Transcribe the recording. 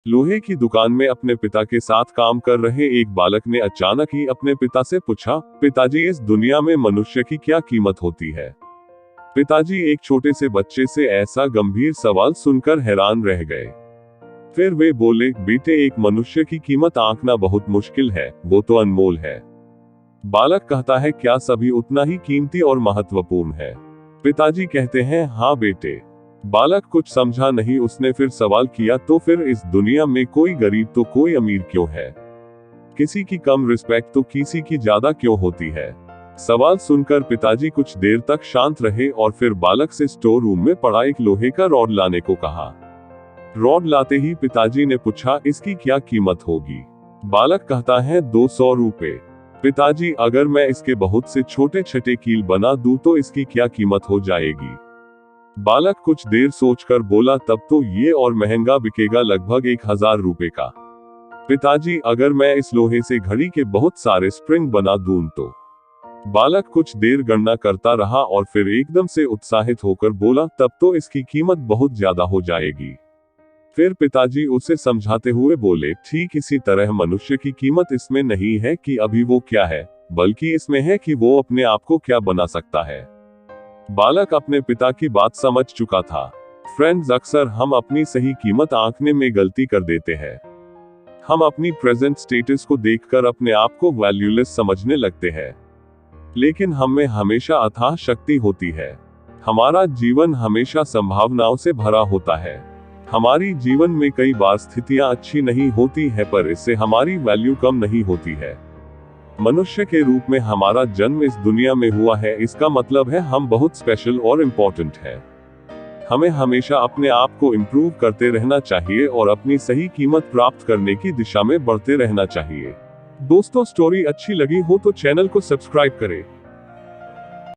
लोहे की दुकान में अपने पिता के साथ काम कर रहे एक बालक ने अचानक ही अपने पिता से पूछा, पिताजी इस दुनिया में मनुष्य की क्या कीमत होती है। पिताजी एक छोटे से बच्चे से ऐसा गंभीर सवाल सुनकर हैरान रह गए। फिर वे बोले, बेटे एक मनुष्य की कीमत आंकना बहुत मुश्किल है, वो तो अनमोल है। बालक कहता है, क्या सभी उतना ही कीमती और महत्वपूर्ण है। पिताजी कहते हैं, हाँ बेटे। बालक कुछ समझा नहीं। उसने फिर सवाल किया, तो फिर इस दुनिया में कोई गरीब तो कोई अमीर क्यों है? किसी की कम रिस्पेक्ट तो किसी की ज्यादा क्यों होती है? सवाल सुनकर पिताजी कुछ देर तक शांत रहे और फिर बालक से स्टोर रूम में पड़ा एक लोहे का रॉड लाने को कहा। रॉड लाते ही पिताजी ने पूछा, इसकी क्या कीमत होगी? बालक कहता है, 200 रुपए। पिताजी, अगर मैं इसके बहुत से छोटे छोटे कील बना दूं तो इसकी क्या कीमत हो जाएगी? बालक कुछ देर सोचकर बोला, तब तो ये और महंगा बिकेगा, लगभग 1000 रुपए का। पिताजी, अगर मैं इस लोहे से घड़ी के बहुत सारे स्प्रिंग बना दूं तो? बालक कुछ देर गणना करता रहा और फिर एकदम से उत्साहित होकर बोला, तब तो इसकी कीमत बहुत ज्यादा हो जाएगी। फिर पिताजी उसे समझाते हुए बोले, ठीक इसी तरह मनुष्य की कीमत इसमें नहीं है कि अभी वो क्या है, बल्कि इसमें है कि वो अपने आप को क्या बना सकता है। बालक अपने पिता की बात समझ चुका था। फ्रेंड्स, अक्सर हम अपनी सही कीमत आंकने में गलती कर देते हैं। हम अपनी प्रेजेंट स्टेटस को देखकर अपने आप को वैल्यूलेस समझने लगते हैं। लेकिन हम में हमेशा अथाह शक्ति होती है। हमारा जीवन हमेशा संभावनाओं से भरा होता है। हमारी जीवन में कई बार स्थितियां अच्छी नहीं होती है, पर इससे हमारी वैल्यू कम नहीं होती है। मनुष्य के रूप में हमारा जन्म इस दुनिया में हुआ है, इसका मतलब है हम बहुत स्पेशल और इम्पोर्टेंट हैं। हमें हमेशा अपने आप को इम्प्रूव करते रहना चाहिए और अपनी सही कीमत प्राप्त करने की दिशा में बढ़ते रहना चाहिए। दोस्तों, स्टोरी अच्छी लगी हो तो चैनल को सब्सक्राइब करें।